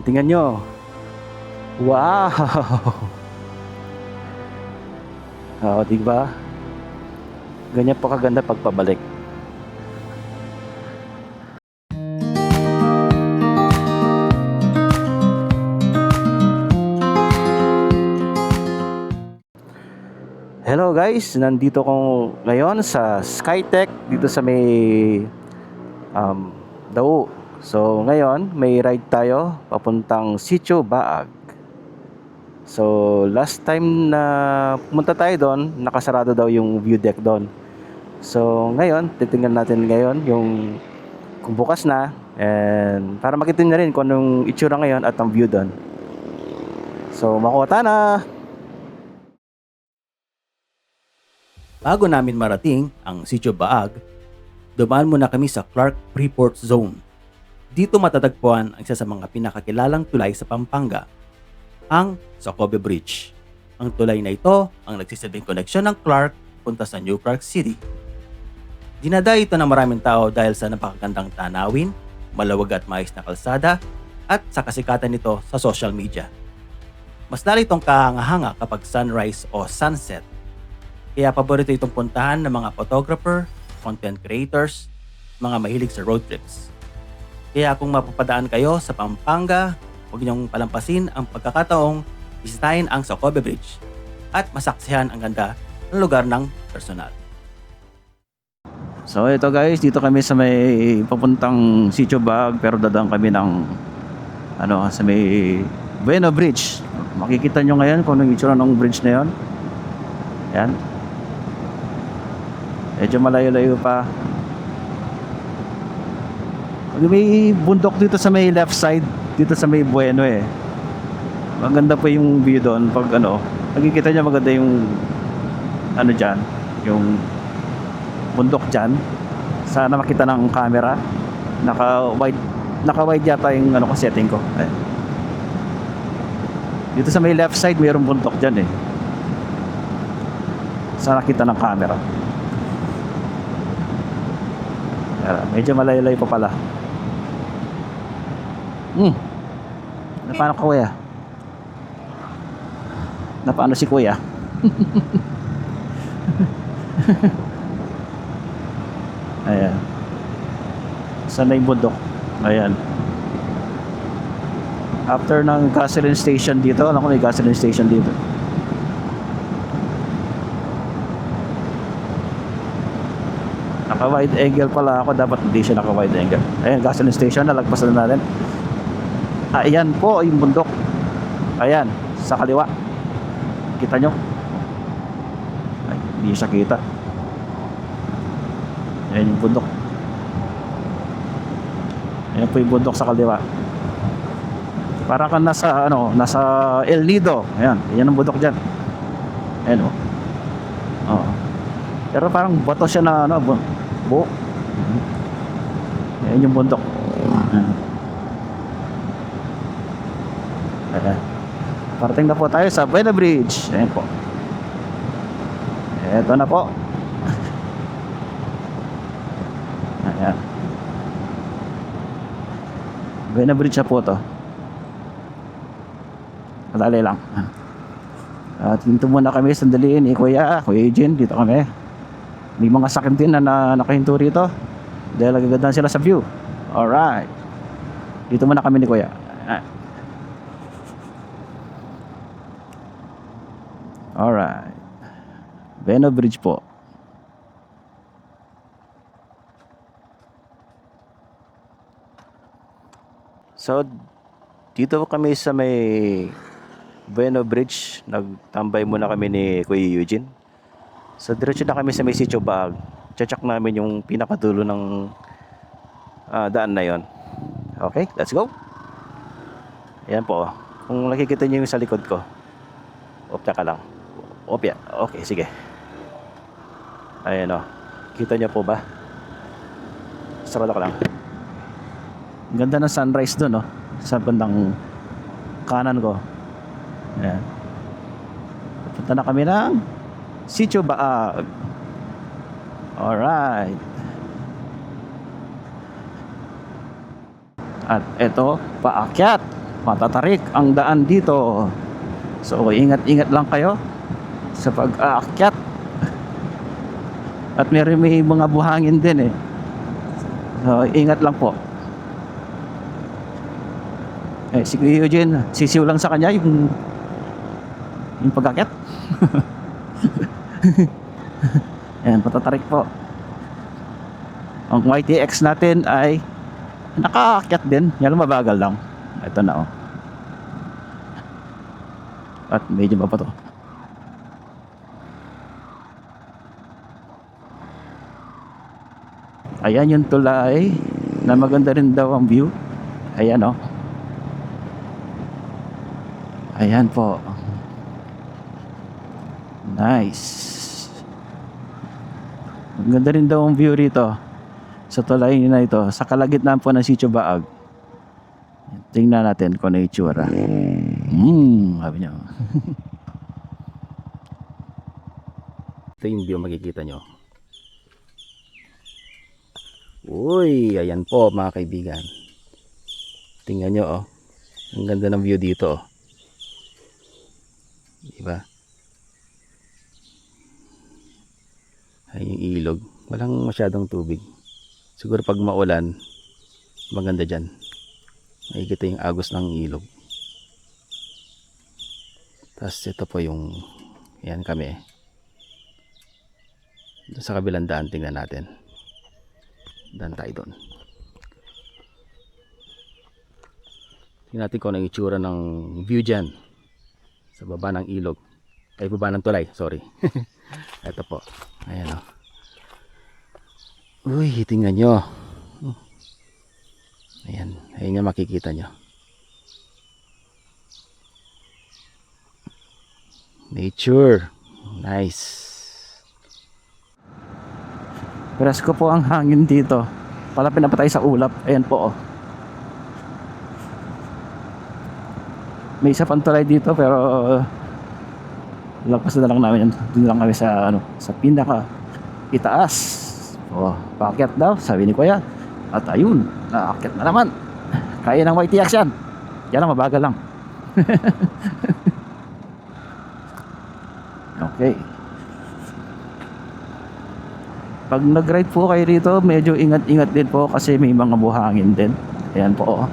Tingnan nyo. Wow! Oo, diba? Ganyan po kaganda pagpabalik. Hello guys, nandito ko ngayon sa Skytech dito sa may Dao. So ngayon may ride tayo papuntang Sitio Baag. So last time na pumunta tayo doon, nakasarado daw yung view deck doon. So ngayon, titingnan natin ngayon yung kung bukas na, and para makita nyo rin kung anong itsura ngayon at ang view doon. So makuha na! Bago namin marating ang Sitio Baag, dumaan muna kami sa Clark Freeport Zone. Dito matatagpuan ang isa sa mga pinakakilalang tulay sa Pampanga, ang Socobe Bridge. Ang tulay na ito ang nagsisilbing koneksyon ng Clark punta sa New Clark City. Dinadayo ito ng maraming tao dahil sa napakagandang tanawin, malawag at maayos na kalsada, at sa kasikatan nito sa social media. Mas lalo itong kahanga-hanga kapag sunrise o sunset. Kaya paborito itong puntahan ng mga photographer, content creators, mga mahilig sa road trips. Kaya kung mapapadaan kayo sa Pampanga, huwag niyong palampasin ang pagkakataong bisitahin ang Socobe Bridge at masaksihan ang ganda ng lugar ng personal. So ito guys, dito kami sa may papuntang Sitio Baag, pero dadaan kami ng sa may Bueno Bridge. Makikita nyo ngayon kung anong itsura ng bridge na yon. Yan. Medyo malayo-layo pa. May bundok dito sa may left side, dito sa may Bueno eh. Maganda po yung view doon pag nakikita nyo maganda yung dyan, yung bundok dyan. Sana makita ng camera. Naka-wide yata yung setting ko. Ayan. Dito sa may left side mayroong bundok dyan eh. Sana nakita ng camera. Medyo malayo-layo pa pala. Paano kuya? Paano si kuya? Ayan. Saan na yung bundok? Ayan. After ng gasoline station dito, alam ko may gasoline station dito. Naka-wide angle pala ako, dapat hindi siya naka-wide angle. Ayan, gasoline station, nalagpasan na natin. Ayan po yung bundok. Ayan, sa kaliwa. Kita nyo? Ay, hindi siya kita. Ayan yung bundok. Ayan po yung bundok sa kaliwa. Para kang nasa nasa El Nido. Ayan, ayan ang bundok dyan. Ayan o. Oh. Pero parang bato siya na buo. Ayan yung bundok. Ayan. Parating na po tayo sa Bueno Bridge. Ayan po. Eto na po. Ayan. Bueno Bridge na po to. Madali lang. At dito muna kami sandaliin Kuya Eugene, dito kami. May mga sakit din na nakahinto rito dahil nagagandaan sila sa view. Alright. Dito muna kami ni Kuya. Alright. Bueno Bridge po. So dito kami sa may Bueno Bridge. Nagtambay muna kami ni Kuya Eugene. So diretso na kami sa may Sitio Baag. Check namin yung pinakadulo ng daan na yon. Okay, let's go. Ayan po. Kung nakikita niyo yung sa likod ko. Opya ka lang. Opya. Okay, sige. Ayan o. Kita niyo po ba? Sarado ka lang. Ganda ng sunrise doon, sa bandang kanan ko. Ayan. Punta na kami ng Sitio Baag. Alright. At eto, paakyat. matatarik ang daan dito. So ingat-ingat lang kayo sa pag-aakyat. At may mga buhangin din eh. So ingat lang po. Si Kuya Eugene, sisiw lang sa kanya yung pag-aakyat. Ayan, patatarik po. Ang YTX natin ay nakaakyat din. Yan, mabagal lang. Ito na oh. At medyo ba pa to? Ayan yung tulay na maganda rin daw ang view. Ayan oh. Ayan po. Nice. Maganda rin daw ang view rito sa tulay na ito, sa kalagitnaan po ng Sitio Baag. Tingnan natin kung ano yung itsura. Sabi niyo. Ito yung view makikita nyo. Uy, ayan po mga kaibigan. Tingnan nyo oh. Ang ganda ng view dito oh. Diba? Ay yung ilog. Walang masyadong tubig. Siguro pag maulan, maganda dyan. Makikita yung agos ng ilog. Tapos ito po yung, yan kami. Doon sa kabilang daan, tingnan natin. Daan tayo doon. Tingnan natin kung ano yung itsura ng view dyan. Sa baba ng ilog. Ay, baba ng tulay, sorry. Ito po. Ayan o. Uy, tingnan nyo. Ayan, ayan yung makikita nyo. Nature. Nice. Presko po ang hangin dito. Palapit na pa tayo sa ulap. Ayan po oh. May isa pang tulay dito pero lagpas na lang namin. Doon lang kami sa sa pinaka itaas. Oh, paakyat daw, sabi ni Kuya. At ayun, naakyat na naman. Kaya ng YTX yan. Yan lang, mabagal lang. Okay. Pag nag-ride po kayo rito, medyo ingat-ingat din po kasi may mga buhangin din. Ayan po oh.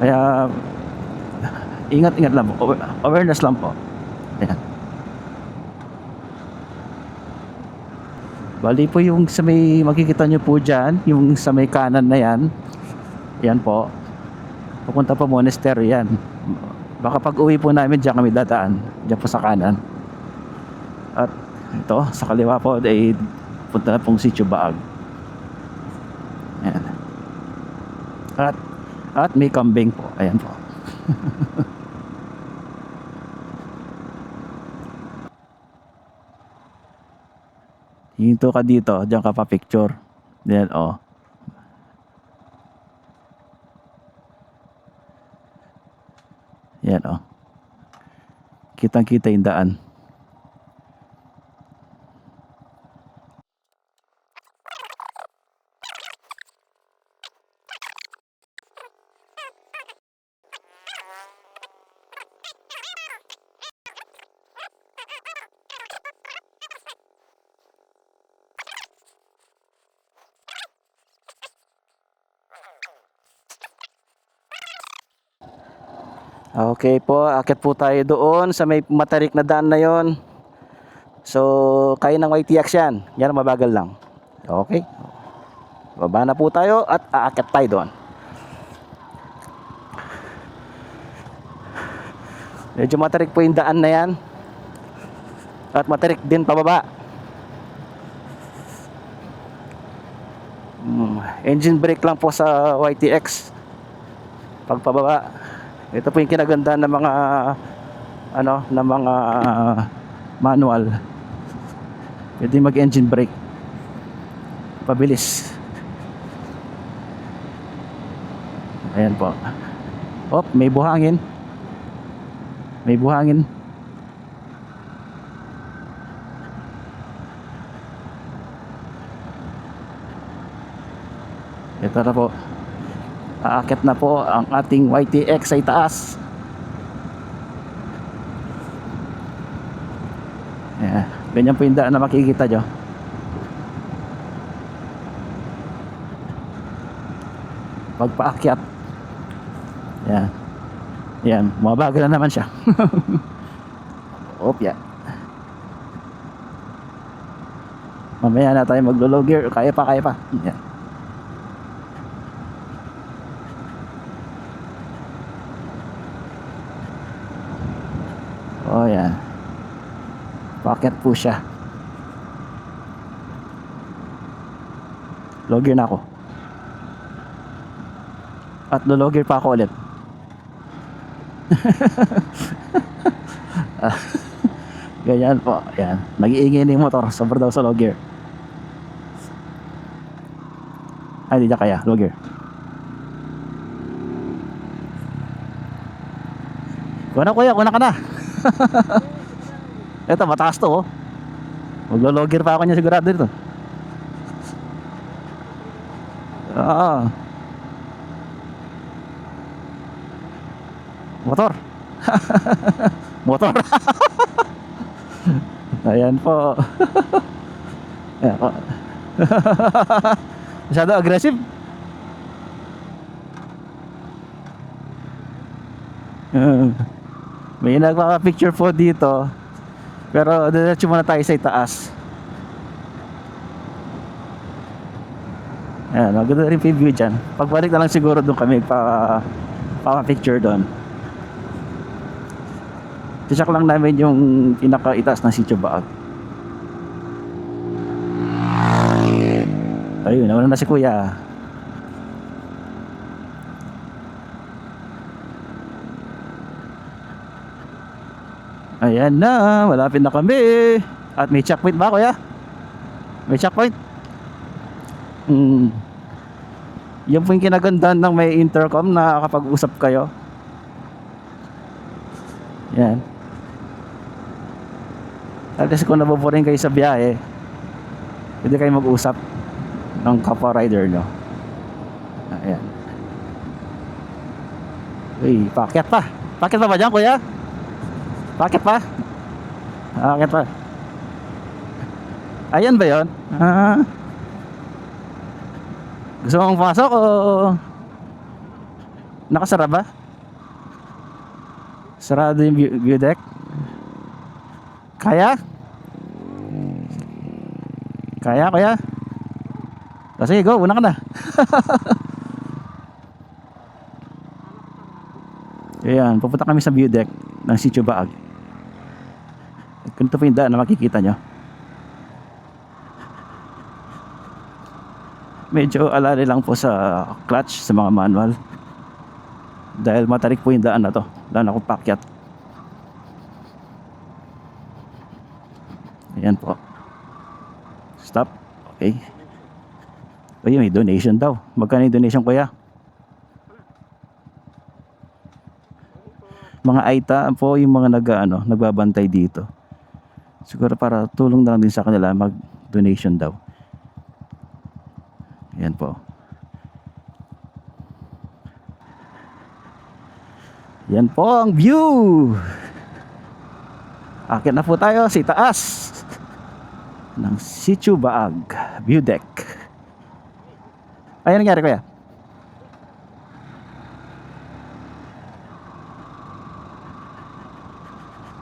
Kaya ingat-ingat lang po. Awareness lang po. Ayan. Bali po yung sa may makikita nyo po dyan, yung sa may kanan na yan. Yan po. Pupunta po monastery yan. Baka pag uwi po namin dyan kami dadaan. Dyan po sa kanan. At ito sa kaliwa po ay punta na pong Sitio Baag. Ayan. At may kambing po. Ayan po. Hinto ka dito, diyan ka pa picture. Then oh. Yan oh. Kitang-kita yung daan. Okay po, akit po tayo doon sa may matarik na daan na yon. So, kaya ng YTX yan. Yan, mabagal lang. Okay. Baba na po tayo at aakit tayo doon. Medyo matarik po yung daan na yan. At matarik din pababa. Engine brake lang po sa YTX. Pagpababa. Ito po yung kinagandaan ng mga ng mga manual. Pwede mag-engine brake. Pabilis. Ayan po. Oh, may buhangin. May buhangin. Ito na po. Aakyat na po ang ating YTX sa itaas. Yeah. Ganyan po yung daan na makikita nyo. Pagpaakyat. Yan. Yan. Mabagal na naman siya. Opya. Mamaya na tayo maglo-low gear. Kaya pa, kaya pa. Yan. Oh, yan. Paakyat po siya. Low gear na ako. At low gear pa ako ulit. Ganyan po. Yan. Nag-iingay na yung motor. Sobrang daw sa low gear. Ay, hindi na kaya. Low gear. Kuna kuya, kuna ka na. Ito, mataas to oh. Maglo-low gear pa ako niya sigurado dito. Motor. Motor. Ayan po. Ayan po. Masyado aggressive. May nagpapapicture po dito. Pero diretso muna tayo sa itaas. Ayan, maganda rin po yung view dyan. Pagbalik na lang siguro doon kami pa-picture doon. Tiyak lang namin yung pinaka-itaas ng Sitio Baag. Ayun, nauna na si kuya. Ayan na, malapit na kami. At may checkpoint ba kuya? May checkpoint? Yan po yung kinagandaan ng may intercom na kapag usap kayo. Yan. At least kung naboboring kayo sa biyahe, pwede kayo mag-usap ng kapwa rider nyo. Ayan. Uy, paket pa. Paket pa ba dyan kuya? Paket pa? Paket pa. Ayan ba yun? Gusto mong pumasok o nakasara ba? Sarado yung view deck? Kaya? Kaya kuya? Sige, go, una ka na. Ayan, pupunta kami sa view deck ng Sitio Baag. Ganito po yung daan na makikita nyo. Medyo alala lang po sa clutch, sa mga manual. Dahil matarik po yung daan na to. Daan ako pakyat. Ayan po. Stop. Okay. Ayun, may donation daw. Magkano yung donation kuya? Mga aita po yung mga nagbabantay dito. Siguro para tulong na lang din sa kanila mag-donation daw. Ayan po. Yan po ang view. Akit na po tayo sa itaas ng Sitio Baag view deck. Ayan nangyari kuya.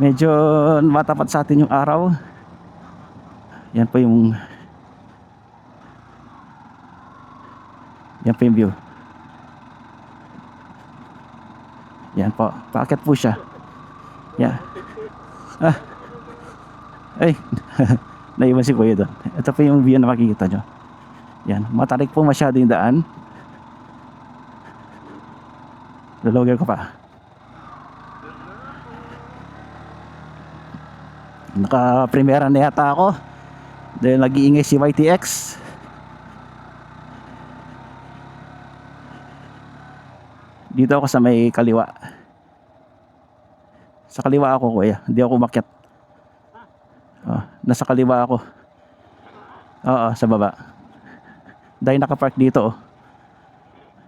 Medyo matapat sa atin yung araw. Yan po yung view. Yan po, paakit po siya. Yan. Ay. Naiwan si kuya doon. Ito po yung view na makikita nyo. Yan, matarik po masyado yung daan. Laloger ko pa. Naka-primera na yata ako dahil nag-iingay si YTX. Dito ako sa may kaliwa. Sa kaliwa ako kuya, hindi ako umakyat. Nasa kaliwa ako. Oo, sa baba. Dahil nakapark dito oh.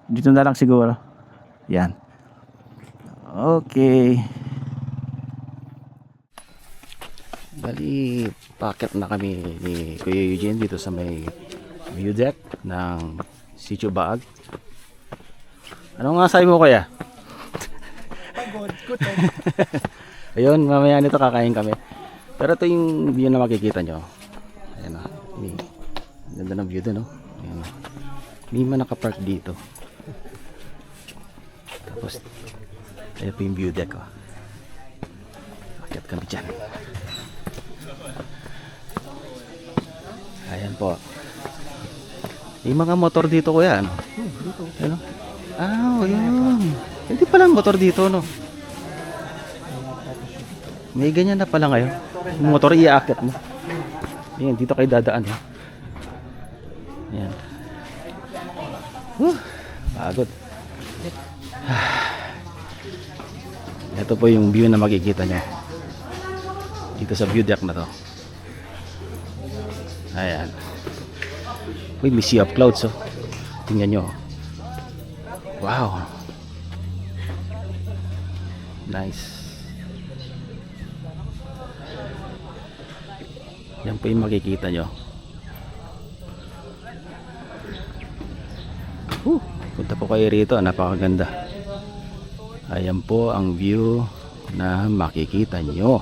Dito na lang siguro. Yan. Okay. Bali, packet na kami ni Kuya Eugene dito sa may view deck ng Sitio Baag. Ano nga sabi mo, Kuya? Pagod, gutom. Ayun, mamaya nito kakain kami. Pero ito yung view na makikita nyo. Ayan o. Ganda ng view doon, no? Ayan o. May man nakapark dito. Tapos, ayan po yung view deck, o. Akyat kami dyan. Ayan po. May mga motor dito, Kuya, ano? Ano? Ah, yun. Hindi palang motor dito, no? May ganyan na pala ngayon. Yung motor iaakit mo. Ayan, dito kayo dadaan. Ayan. Pagod. Ito po yung view na makikita nyo. Dito sa view deck na to. Ayan. Uy, may sea of clouds, oh. Tingnan nyo. Wow. Nice. Yan po yung makikita nyo. Punta po kayo rito, napakaganda. Ayan po ang view na makikita nyo.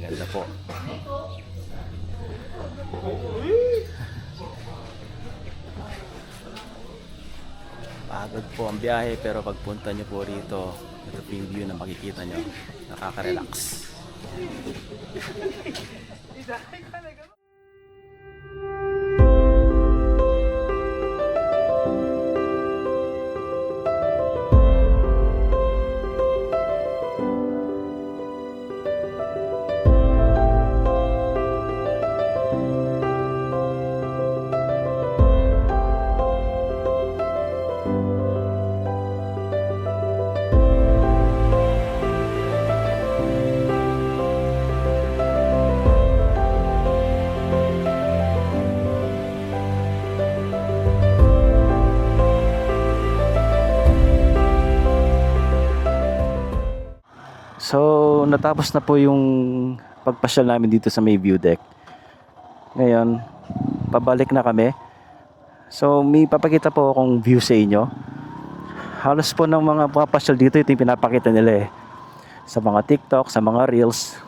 Ganda po. Pagod po ang biyahe, pero pagpunta nyo po rito, ito po yung view na makikita nyo. Nakaka-relax. So, natapos na po yung pagpasyal namin dito sa may view deck. Ngayon, pabalik na kami. So, may papakita po akong view sa inyo. Halos po ng mga papasyal dito, ito yung pinapakita nila eh. Sa mga TikTok, sa mga Reels.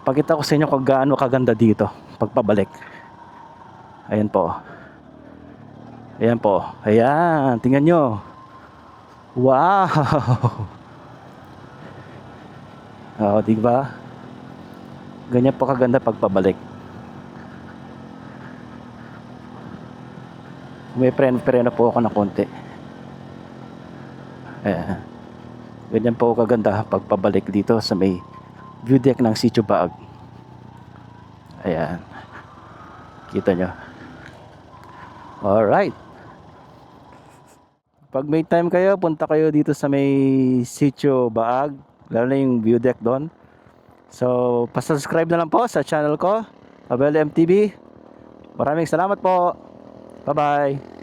Pakita ko sa inyo kung gaano kaganda dito pagpabalik. Ayan po. Ayan po. Ayan, tingnan nyo. Wow! Oo, di ba? Ganyan po kaganda pagpabalik. May preno po ako ng konti. Ayan. Ganyan po kaganda pagpabalik dito sa may view deck ng Sitio Baag. Ayan. Kita nyo. Alright. Pag may time kayo, punta kayo dito sa may Sitio Baag. Lalo na yung view deck doon. So, pasubscribe na lang po sa channel ko, Abel MTV. Maraming salamat po. Bye-bye.